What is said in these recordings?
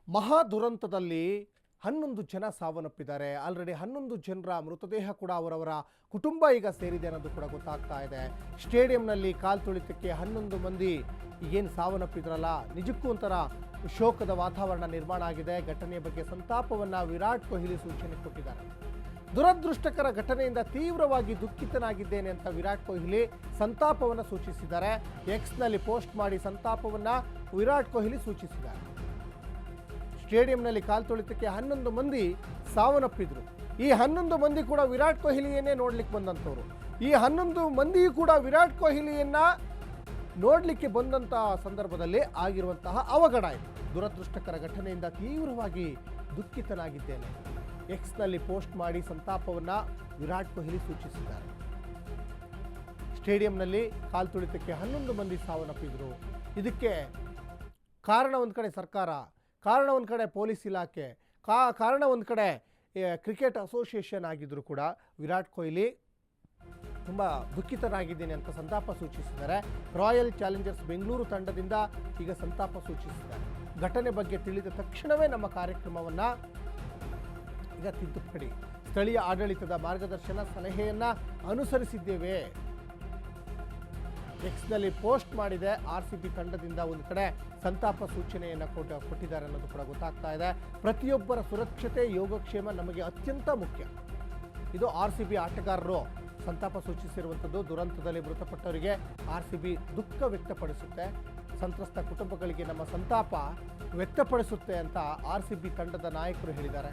ಮಹಾ ದುರಂತದಲ್ಲಿ 11 ಜನ ಸಾವನ್ನಪ್ಪಿದ್ದಾರೆ. ಆಲ್ರೆಡಿ 11 ಜನರ ಮೃತದೇಹ ಕೂಡ ಅವರವರ ಕುಟುಂಬ ಈಗ ಸೇರಿದೆ ಅನ್ನೋದು ಕೂಡ ಗೊತ್ತಾಗ್ತಾ ಇದೆ. ಸ್ಟೇಡಿಯಂನಲ್ಲಿ ಕಾಲ್ ತುಳಿತಕ್ಕೆ 11 ಮಂದಿ ಏನು ಸಾವನ್ನಪ್ಪಿದ್ರಲ್ಲ, ನಿಜಕ್ಕೂ ಒಂಥರ ಶೋಕದ ವಾತಾವರಣ ನಿರ್ಮಾಣ ಆಗಿದೆ. ಘಟನೆಯ ಬಗ್ಗೆ ಸಂತಾಪವನ್ನು ವಿರಾಟ್ ಕೊಹ್ಲಿ ಸೂಚನೆ ಕೊಟ್ಟಿದ್ದಾರೆ. ದುರದೃಷ್ಟಕರ ಘಟನೆಯಿಂದ ತೀವ್ರವಾಗಿ ದುಃಖಿತನಾಗಿದ್ದೇನೆ ಅಂತ ವಿರಾಟ್ ಕೊಹ್ಲಿ ಸಂತಾಪವನ್ನು ಸೂಚಿಸಿದ್ದಾರೆ. ಎಕ್ಸ್ನಲ್ಲಿ ಪೋಸ್ಟ್ ಮಾಡಿ ಸಂತಾಪವನ್ನು ವಿರಾಟ್ ಕೊಹ್ಲಿ ಸೂಚಿಸಿದ್ದಾರೆ. ಸ್ಟೇಡಿಯಂನಲ್ಲಿ ಕಾಲ್ ತುಳಿತಕ್ಕೆ 11 ಮಂದಿ ಸಾವನ್ನಪ್ಪಿದ್ರು. ಈ 11 ಮಂದಿ ಕೂಡ ವಿರಾಟ್ ಕೊಹ್ಲಿಯನ್ನೇ ನೋಡ್ಲಿಕ್ಕೆ ಬಂದಂಥವ್ರು. ಈ 11 ಮಂದಿಯೂ ಕೂಡ ವಿರಾಟ್ ಕೊಹ್ಲಿಯನ್ನ ನೋಡ್ಲಿಕ್ಕೆ ಬಂದಂತಹ ಸಂದರ್ಭದಲ್ಲಿ ಆಗಿರುವಂತಹ ಅವಘಡ ಇದು. ದುರದೃಷ್ಟಕರ ಘಟನೆಯಿಂದ ತೀವ್ರವಾಗಿ ದುಃಖಿತನಾಗಿದ್ದೇನೆ. ಎಕ್ಸ್ನಲ್ಲಿ ಪೋಸ್ಟ್ ಮಾಡಿ ಸಂತಾಪವನ್ನು ವಿರಾಟ್ ಕೊಹ್ಲಿ ಸೂಚಿಸಿದ್ದಾರೆ. ಸ್ಟೇಡಿಯಂನಲ್ಲಿ ಕಾಲ್ ತುಳಿತಕ್ಕೆ 11 ಮಂದಿ ಸಾವನ್ನಪ್ಪಿದ್ರು. ಇದಕ್ಕೆ ಕಾರಣ ಒಂದು ಕಡೆ ಸರ್ಕಾರ, ಕಾರಣ ಒಂದು ಕಡೆ ಪೊಲೀಸ್ ಇಲಾಖೆ, ಕಾರಣ ಒಂದು ಕಡೆ ಕ್ರಿಕೆಟ್ ಅಸೋಸಿಯೇಷನ್ ಆಗಿದ್ದರೂ ಕೂಡ ವಿರಾಟ್ ಕೊಹ್ಲಿ ತುಂಬ ದುಃಖಿತರಾಗಿದ್ದೇನೆ ಅಂತ ಸಂತಾಪ ಸೂಚಿಸಿದ್ದಾರೆ. ರಾಯಲ್ ಚಾಲೆಂಜರ್ಸ್ ಬೆಂಗಳೂರು ತಂಡದಿಂದ ಈಗ ಸಂತಾಪ ಸೂಚಿಸಿದ್ದಾರೆ. ಘಟನೆ ಬಗ್ಗೆ ತಿಳಿದ ತಕ್ಷಣವೇ ನಮ್ಮ ಕಾರ್ಯಕ್ರಮವನ್ನು ಈಗ ತಿದ್ದುಪಡಿ, ಸ್ಥಳೀಯ ಆಡಳಿತದ ಮಾರ್ಗದರ್ಶನ ಸಲಹೆಯನ್ನು ಅನುಸರಿಸಿದ್ದೇವೆ. ಎಕ್ಸ್ನಲ್ಲಿ ಪೋಸ್ಟ್ ಮಾಡಿದೆ. RCB ತಂಡದಿಂದ ಒಂದು ಕಡೆ ಸಂತಾಪ ಸೂಚನೆಯನ್ನು ಕೊಟ್ಟಿದ್ದಾರೆ ಅನ್ನೋದು ಕೂಡ ಗೊತ್ತಾಗ್ತಾ ಇದೆ. ಪ್ರತಿಯೊಬ್ಬರ ಸುರಕ್ಷತೆ, ಯೋಗಕ್ಷೇಮ ನಮಗೆ ಅತ್ಯಂತ ಮುಖ್ಯ. ಇದು RCB ಆಟಗಾರರು ಸಂತಾಪ ಸೂಚಿಸಿರುವಂಥದ್ದು. ದುರಂತದಲ್ಲಿ ಮೃತಪಟ್ಟವರಿಗೆ RCB ದುಃಖ ವ್ಯಕ್ತಪಡಿಸುತ್ತೆ, ಸಂತ್ರಸ್ತ ಕುಟುಂಬಗಳಿಗೆ ನಮ್ಮ ಸಂತಾಪ ವ್ಯಕ್ತಪಡಿಸುತ್ತೆ ಅಂತ RCB ತಂಡದ ನಾಯಕರು ಹೇಳಿದ್ದಾರೆ.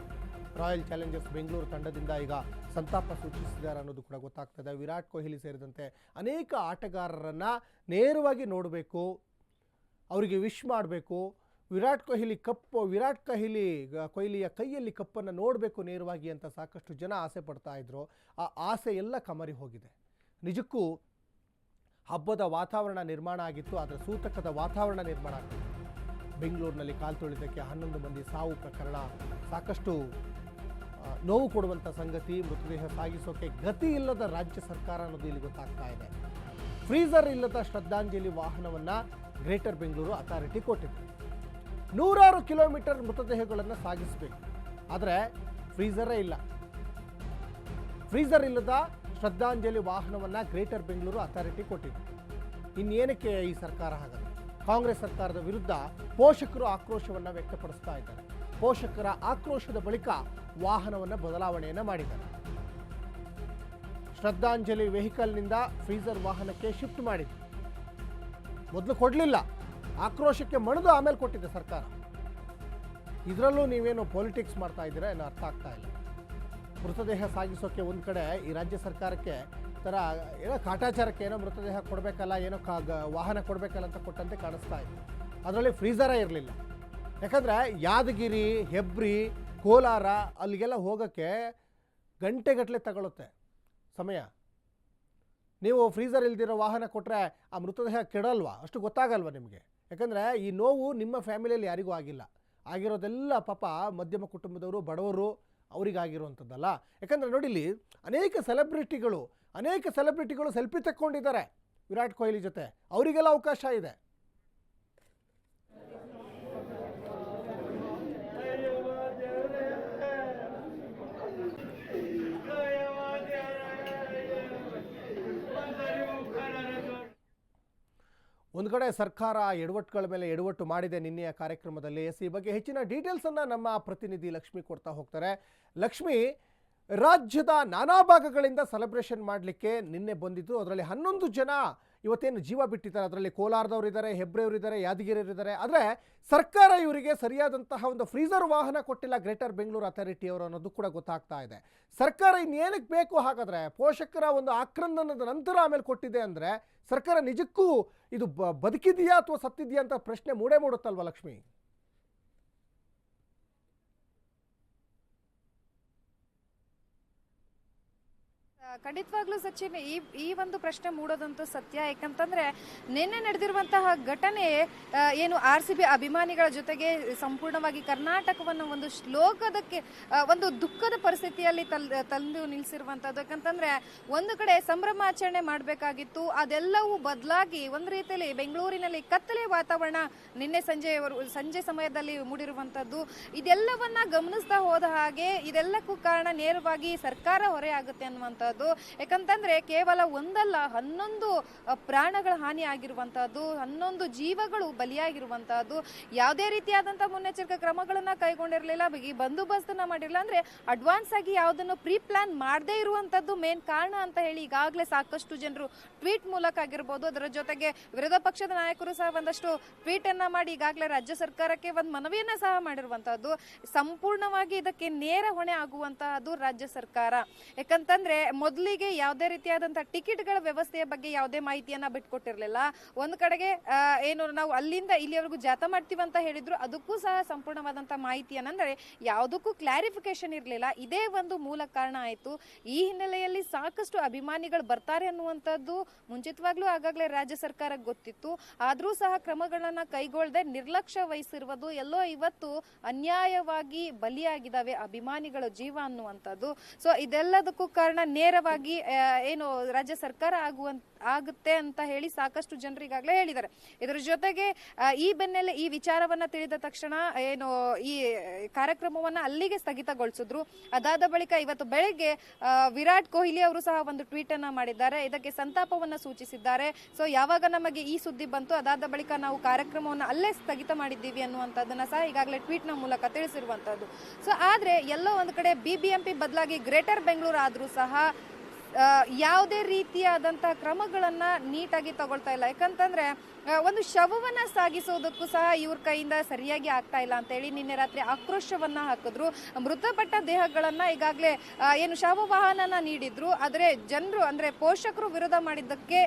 ರಾಯಲ್ ಚಾಲೆಂಜರ್ಸ್ ಬೆಂಗಳೂರು ತಂಡದಿಂದ ಈಗ ಸಂತಾಪ ಸೂಚಿಸಿದ್ದಾರೆ ಅನ್ನೋದು ಕೂಡ ಗೊತ್ತಾಗ್ತದೆ. ವಿರಾಟ್ ಕೊಹ್ಲಿ ಸೇರಿದಂತೆ ಅನೇಕ ಆಟಗಾರರನ್ನು ನೇರವಾಗಿ ನೋಡಬೇಕು, ಅವರಿಗೆ ವಿಶ್ ಮಾಡಬೇಕು. ವಿರಾಟ್ ಕೊಹ್ಲಿಯ ಕೈಯಲ್ಲಿ ಕಪ್ಪನ್ನು ನೋಡಬೇಕು ನೇರವಾಗಿ ಅಂತ ಸಾಕಷ್ಟು ಜನ ಆಸೆ ಪಡ್ತಾ ಇದ್ರು. ಆ ಆಸೆ ಎಲ್ಲ ಕಮರಿ ಹೋಗಿದೆ. ನಿಜಕ್ಕೂ ಹಬ್ಬದ ವಾತಾವರಣ ನಿರ್ಮಾಣ ಆಗಿತ್ತು, ಆದರೆ ಸೂತಕದ ವಾತಾವರಣ ನಿರ್ಮಾಣ ಆಗಿತ್ತು. ಬೆಂಗಳೂರಿನಲ್ಲಿ ಕಾಲ್ ತುಳಿತಕ್ಕೆ 11 ಮಂದಿ ಸಾವು ಪ್ರಕರಣ ಸಾಕಷ್ಟು ನೋವು ಕೊಡುವಂಥ ಸಂಗತಿ. ಮೃತದೇಹ ಸಾಗಿಸೋಕೆ ಗತಿ ಇಲ್ಲದ ರಾಜ್ಯ ಸರ್ಕಾರ ಅನ್ನೋದು ಇಲ್ಲಿ ಗೊತ್ತಾಗ್ತಾ ಇದೆ. ಫ್ರೀಸರ್ ಇಲ್ಲದ ಶ್ರದ್ಧಾಂಜಲಿ ವಾಹನವನ್ನು ಗ್ರೇಟರ್ ಬೆಂಗಳೂರು ಅಥಾರಿಟಿ ಕೊಟ್ಟಿದೆ. 100 ಕಿಲೋಮೀಟರ್ ಮೃತದೇಹಗಳನ್ನು ಸಾಗಿಸಬೇಕು, ಆದರೆ ಫ್ರೀಸರೇ ಇಲ್ಲ. ಫ್ರೀಸರ್ ಇಲ್ಲದ ಶ್ರದ್ಧಾಂಜಲಿ ವಾಹನವನ್ನು ಗ್ರೇಟರ್ ಬೆಂಗಳೂರು ಅಥಾರಿಟಿ ಕೊಟ್ಟಿದೆ. ಇನ್ನೇನಕ್ಕೆ ಈ ಸರ್ಕಾರ ಹಾಗಾದರೆ? ಕಾಂಗ್ರೆಸ್ ಸರ್ಕಾರದ ವಿರುದ್ಧ ಪೋಷಕರು ಆಕ್ರೋಶವನ್ನು ವ್ಯಕ್ತಪಡಿಸ್ತಾ ಇದ್ದಾರೆ. ಪೋಷಕರ ಆಕ್ರೋಶದ ಬಳಿಕ ವಾಹನವನ್ನು ಬದಲಾವಣೆಯನ್ನು ಮಾಡಿದ್ದಾರೆ. ಶ್ರದ್ಧಾಂಜಲಿ ವೆಹಿಕಲ್ನಿಂದ ಫ್ರೀಸರ್ ವಾಹನಕ್ಕೆ ಶಿಫ್ಟ್ ಮಾಡಿದೆ. ಮೊದಲು ಕೊಡಲಿಲ್ಲ, ಆಕ್ರೋಶಕ್ಕೆ ಮಣಿದು ಆಮೇಲೆ ಕೊಟ್ಟಿದೆ ಸರ್ಕಾರ. ಇದರಲ್ಲೂ ನೀವೇನು ಪಾಲಿಟಿಕ್ಸ್ ಮಾಡ್ತಾ ಇದ್ದೀರಾ ಏನೋ ಅರ್ಥ ಆಗ್ತಾ ಇಲ್ಲ. ಮೃತದೇಹ ಸಾಗಿಸೋಕೆ ಒಂದು ಕಡೆ ಈ ರಾಜ್ಯ ಸರ್ಕಾರಕ್ಕೆ ಥರ ಏನೋ ಕಾಟಾಚಾರಕ್ಕೆ ಏನೋ ಮೃತದೇಹ ಕೊಡಬೇಕಲ್ಲ, ಏನೋ ವಾಹನ ಕೊಡಬೇಕಲ್ಲ ಅಂತ ಕೊಟ್ಟಂತೆ ಕಾಣಿಸ್ತಾ ಇದೆ. ಅದರಲ್ಲಿ ಫ್ರೀಸರೇ ಇರಲಿಲ್ಲ. ಯಾಕಂದರೆ ಯಾದಗಿರಿ, ಹೆಬ್ರಿ, ಕೋಲಾರ ಅಲ್ಲಿಗೆಲ್ಲ ಹೋಗೋಕ್ಕೆ ಗಂಟೆಗಟ್ಟಲೆ ತಗೊಳುತ್ತೆ ಸಮಯ. ನೀವು ಫ್ರೀಸರ್ ಇಲ್ದಿರೋ ವಾಹನ ಕೊಟ್ಟರೆ ಆ ಮೃತದೇಹ ಕೆಡಲ್ವಾ? ಅಷ್ಟು ಗೊತ್ತಾಗಲ್ವ ನಿಮಗೆ? ಯಾಕಂದರೆ ಈ ನೋವು ನಿಮ್ಮ ಫ್ಯಾಮಿಲಿಯಲ್ಲಿ ಯಾರಿಗೂ ಆಗಿಲ್ಲ. ಆಗಿರೋದೆಲ್ಲ ಪಾಪ ಮಧ್ಯಮ ಕುಟುಂಬದವರು, ಬಡವರು, ಅವರಿಗಾಗಿರುವಂಥದ್ದಲ್ಲ. ಯಾಕಂದರೆ ನೋಡಿಲಿ, ಅನೇಕ ಸೆಲೆಬ್ರಿಟಿಗಳು ಸೆಲ್ಫಿ ತಕ್ಕೊಂಡಿದ್ದಾರೆ ವಿರಾಟ್ ಕೊಹ್ಲಿ ಜೊತೆ. ಅವರಿಗೆಲ್ಲ ಅವಕಾಶ ಇದೆ. ಒಂದು ಕಡೆ ಸರ್ಕಾರ ಎಡವಟ್ಟುಗಳ ಮೇಲೆ ಎಡವಟ್ಟು ಮಾಡಿದೆ ನಿನ್ನೆಯ ಕಾರ್ಯಕ್ರಮದಲ್ಲಿ. ಈ ಬಗ್ಗೆ ಹೆಚ್ಚಿನ ಡೀಟೇಲ್ಸನ್ನು ನಮ್ಮ ಪ್ರತಿನಿಧಿ ಲಕ್ಷ್ಮಿ ಕೊಡ್ತಾ ಹೋಗ್ತಾರೆ. ಲಕ್ಷ್ಮಿ, ರಾಜ್ಯದ ನಾನಾ ಭಾಗಗಳಿಂದ ಸೆಲೆಬ್ರೇಷನ್ ಮಾಡಲಿಕ್ಕೆ ನಿನ್ನೆ ಬಂದಿದ್ದು. ಅದರಲ್ಲಿ 11 ಜನ ಇವತ್ತೇನು ಜೀವ ಬಿಟ್ಟಿದ್ದಾರೆ. ಅದರಲ್ಲಿ ಕೋಲಾರದವರಿದ್ದಾರೆ, ಹೆಬ್ರಿಯವರಿದ್ದಾರೆ, ಯಾದಗಿರಿಯವರಿದ್ದಾರೆ. ಆದರೆ ಸರ್ಕಾರ ಇವರಿಗೆ ಸರಿಯಾದಂತಹ ಒಂದು ಫ್ರೀಸರ್ ವಾಹನ ಕೊಟ್ಟಿಲ್ಲ ಗ್ರೇಟರ್ ಬೆಂಗಳೂರು ಅಥಾರಿಟಿಯವರು ಅನ್ನೋದು ಕೂಡ ಗೊತ್ತಾಗ್ತಾ ಇದೆ. ಸರ್ಕಾರ ಇನ್ನೇನಕ್ಕೆ ಬೇಕು ಹಾಗಾದರೆ? ಪೋಷಕರ ಒಂದು ಆಕ್ರಂದನದ ನಂತರ ಆಮೇಲೆ ಕೊಟ್ಟಿದೆ ಅಂದರೆ ಸರ್ಕಾರ ನಿಜಕ್ಕೂ ಇದು ಬದುಕಿದೆಯಾ ಅಥವಾ ಸತ್ತಿದೆಯಾ ಅಂತ ಪ್ರಶ್ನೆ ಮೂಡುತ್ತಲ್ವ ಲಕ್ಷ್ಮಿ? ಖಂಡಿತವಾಗ್ಲೂ ಸಚಿನ್, ಈ ಒಂದು ಪ್ರಶ್ನೆ ಮೂಡೋದಂತೂ ಸತ್ಯ. ಯಾಕಂತಂದ್ರೆ ನಿನ್ನೆ ನಡೆದಿರುವಂತಹ ಘಟನೆ ಏನು RCB ಅಭಿಮಾನಿಗಳ ಜೊತೆಗೆ ಸಂಪೂರ್ಣವಾಗಿ ಕರ್ನಾಟಕವನ್ನು ಒಂದು ಶ್ಲೋಕದಕ್ಕೆ ಒಂದು ದುಃಖದ ಪರಿಸ್ಥಿತಿಯಲ್ಲಿ ತಂದು ನಿಲ್ಲಿಸಿರುವಂತದ್ದು. ಯಾಕಂತಂದ್ರೆ ಒಂದು ಕಡೆ ಸಂಭ್ರಮಾಚರಣೆ ಮಾಡಬೇಕಾಗಿತ್ತು, ಅದೆಲ್ಲವೂ ಬದಲಾಗಿ ಒಂದು ರೀತಿಯಲ್ಲಿ ಬೆಂಗಳೂರಿನಲ್ಲಿ ಕತ್ತಲೆ ವಾತಾವರಣ ನಿನ್ನೆ ಸಂಜೆ ಸಮಯದಲ್ಲಿ ಮೂಡಿರುವಂತದ್ದು. ಇದೆಲ್ಲವನ್ನ ಗಮನಿಸ್ತಾ ಹೋದ ಹಾಗೆ ಇದೆಲ್ಲಕ್ಕೂ ಕಾರಣ ನೇರವಾಗಿ ಸರ್ಕಾರ ಹೊರೆ ಆಗುತ್ತೆ ಅನ್ನುವಂಥದ್ದು. ಯಾಕಂತಂದ್ರೆ ಕೇವಲ ಒಂದಲ್ಲ 11 ಪ್ರಾಣಗಳ ಹಾನಿ ಆಗಿರುವಂತಹದ್ದು, 11 ಜೀವಗಳು ಬಲಿಯಾಗಿರುವಂತಹದ್ದು. ಯಾವುದೇ ರೀತಿಯಾದಂತಹ ಮುನ್ನೆಚ್ಚರಿಕೆ ಕ್ರಮಗಳನ್ನ ಕೈಗೊಂಡಿರಲಿಲ್ಲ, ಈ ಬಂದೋಬಸ್ತನ್ನ ಮಾಡಿರಲಿಲ್ಲ. ಅಂದ್ರೆ ಅಡ್ವಾನ್ಸ್ ಆಗಿ ಯಾವುದನ್ನು ಪ್ರೀ ಪ್ಲಾನ್ ಮಾಡದೇ ಇರುವಂತದ್ದು ಮೇನ್ ಕಾರಣ ಅಂತ ಹೇಳಿ ಈಗಾಗಲೇ ಸಾಕಷ್ಟು ಜನರು ಟ್ವೀಟ್ ಮೂಲಕ ಆಗಿರ್ಬೋದು, ಅದರ ಜೊತೆಗೆ ವಿರೋಧ ಪಕ್ಷದ ನಾಯಕರು ಸಹ ಒಂದಷ್ಟು ಟ್ವೀಟ್ ಅನ್ನ ಮಾಡಿ ಈಗಾಗಲೇ ರಾಜ್ಯ ಸರ್ಕಾರಕ್ಕೆ ಒಂದು ಮನವಿಯನ್ನ ಸಹ ಮಾಡಿರುವಂತಹದ್ದು. ಸಂಪೂರ್ಣವಾಗಿ ಇದಕ್ಕೆ ನೇರ ಹೊಣೆ ಆಗುವಂತಹದ್ದು ರಾಜ್ಯ ಸರ್ಕಾರ. ಯಾಕಂತಂದ್ರೆ ಮೊದಲಿಗೆ ಯಾವುದೇ ರೀತಿಯಾದಂತಹ ಟಿಕೆಟ್ಗಳ ವ್ಯವಸ್ಥೆಯ ಬಗ್ಗೆ ಯಾವುದೇ ಮಾಹಿತಿಯನ್ನ ಬಿಟ್ಕೊಟ್ಟಿರ್ಲಿಲ್ಲ. ಒಂದು ಕಡೆಗೆ ಏನು ನಾವು ಅಲ್ಲಿಂದ ಇಲ್ಲಿವರೆಗೂ ಜಾಥಾ ಮಾಡ್ತೀವಿ ಅಂತ ಹೇಳಿದ್ರು, ಅದಕ್ಕೂ ಸಹ ಸಂಪೂರ್ಣವಾದಂತಹ ಮಾಹಿತಿಯನ್ನ ಅಂದ್ರೆ ಯಾವುದಕ್ಕೂ ಕ್ಲಾರಿಫಿಕೇಶನ್ ಇರಲಿಲ್ಲ. ಇದೇ ಒಂದು ಮೂಲ ಕಾರಣ ಆಯ್ತು. ಈ ಹಿನ್ನೆಲೆಯಲ್ಲಿ ಸಾಕಷ್ಟು ಅಭಿಮಾನಿಗಳು ಬರ್ತಾರೆ ಅನ್ನುವಂಥದ್ದು ಮುಂಚಿತವಾಗ್ಲೂ ಆಗಾಗಲೇ ರಾಜ್ಯ ಸರ್ಕಾರಕ್ಕೆ ಗೊತ್ತಿತ್ತು. ಆದ್ರೂ ಸಹ ಕ್ರಮಗಳನ್ನ ಕೈಗೊಳ್ಳದೆ ನಿರ್ಲಕ್ಷ್ಯ ವಹಿಸಿರುವುದು ಎಲ್ಲೋ ಇವತ್ತು ಅನ್ಯಾಯವಾಗಿ ಬಲಿಯಾಗಿದ್ದಾವೆ ಅಭಿಮಾನಿಗಳ ಜೀವ ಅನ್ನುವಂಥದ್ದು. ಸೊ ಇದೆಲ್ಲದಕ್ಕೂ ಕಾರಣ ನೇರವಾಗಿ ಏನು ರಾಜ್ಯ ಸರ್ಕಾರ ಆಗುತ್ತೆ ಅಂತ ಹೇಳಿ ಸಾಕಷ್ಟು ಜನರು ಈಗಾಗಲೇ ಹೇಳಿದ್ದಾರೆ. ಇದರ ಜೊತೆಗೆ ಈ ಬೆನ್ನಲ್ಲೇ ಈ ವಿಚಾರವನ್ನ ತಿಳಿದ ತಕ್ಷಣ ಏನು ಈ ಕಾರ್ಯಕ್ರಮವನ್ನ ಅಲ್ಲಿಗೆ ಸ್ಥಗಿತಗೊಳಿಸಿದ್ರು. ಅದಾದ ಬಳಿಕ ಇವತ್ತು ಬೆಳಗ್ಗೆ ವಿರಾಟ್ ಕೊಹ್ಲಿ ಅವರು ಸಹ ಒಂದು ಟ್ವೀಟ್ ಅನ್ನ ಮಾಡಿದ್ದಾರೆ, ಇದಕ್ಕೆ ಸಂತಾಪವನ್ನ ಸೂಚಿಸಿದ್ದಾರೆ. ಸೊ ಯಾವಾಗ ನಮಗೆ ಈ ಸುದ್ದಿ ಬಂತು ಅದಾದ ಬಳಿಕ ನಾವು ಕಾರ್ಯಕ್ರಮವನ್ನು ಅಲ್ಲೇ ಸ್ಥಗಿತ ಮಾಡಿದ್ದೀವಿ ಅನ್ನುವಂಥದ್ದನ್ನ ಸಹ ಈಗಾಗಲೇ ಟ್ವೀಟ್ ನ ಮೂಲಕ ತಿಳಿಸಿರುವಂತದ್ದು. ಸೊ ಆದ್ರೆ ಎಲ್ಲೋ ಒಂದು ಕಡೆ BBMP ಬದಲಾಗಿ ಗ್ರೇಟರ್ ಬೆಂಗಳೂರು ಆದ್ರೂ ಸಹ ಯಾವುದೇ ರೀತಿಯಾದಂತಹ ಕ್ರಮಗಳನ್ನ ನೀಟಾಗಿ ತಗೊಳ್ತಾ ಇಲ್ಲ. ಯಾಕಂತಂದ್ರೆ ಒಂದು ಶವವನ್ನ ಸಾಗಿಸೋದಕ್ಕೂ ಸಹ ಇವ್ರ ಕೈಯಿಂದ ಸರಿಯಾಗಿ ಆಗ್ತಾ ಇಲ್ಲ ಅಂತ ಹೇಳಿ ನಿನ್ನೆ ರಾತ್ರಿ ಆಕ್ರೋಶವನ್ನ ಹಾಕಿದ್ರು. ಮೃತಪಟ್ಟ ದೇಹಗಳನ್ನ ಈಗಾಗಲೇ ಏನು ಶವ ವಾಹನನ ನೀಡಿದ್ರು, ಆದ್ರೆ ಜನರು ಅಂದ್ರೆ ಪೋಷಕರು ವಿರೋಧ ಮಾಡಿದ್ದಕ್ಕೆ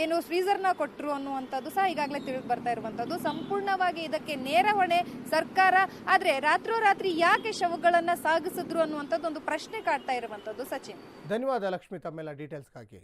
ಏನು ಫ್ರೀಸರ್ನ ಕೊಟ್ಟರು ಅನ್ನುವಂಥದ್ದು ಸಹ ಈಗಾಗಲೇ ತಿಳಿದು ಬರ್ತಾ ಇರುವಂತದ್ದು. ಸಂಪೂರ್ಣವಾಗಿ ಇದಕ್ಕೆ ನೇರ ಹೊಣೆ ಸರ್ಕಾರ. ಆದ್ರೆ ರಾತ್ರೋರಾತ್ರಿ ಯಾಕೆ ಶವಗಳನ್ನ ಸಾಗಿಸಿದ್ರು ಅನ್ನುವಂಥದ್ದು ಒಂದು ಪ್ರಶ್ನೆ ಕಾಡ್ತಾ ಇರುವಂತದ್ದು. ಸಚಿನ್, ಧನ್ಯವಾದ ಲಕ್ಷ್ಮಿ ತಮ್ಮೆಲ್ಲ ಡೀಟೇಲ್ಸ್ಗಾಗಿ.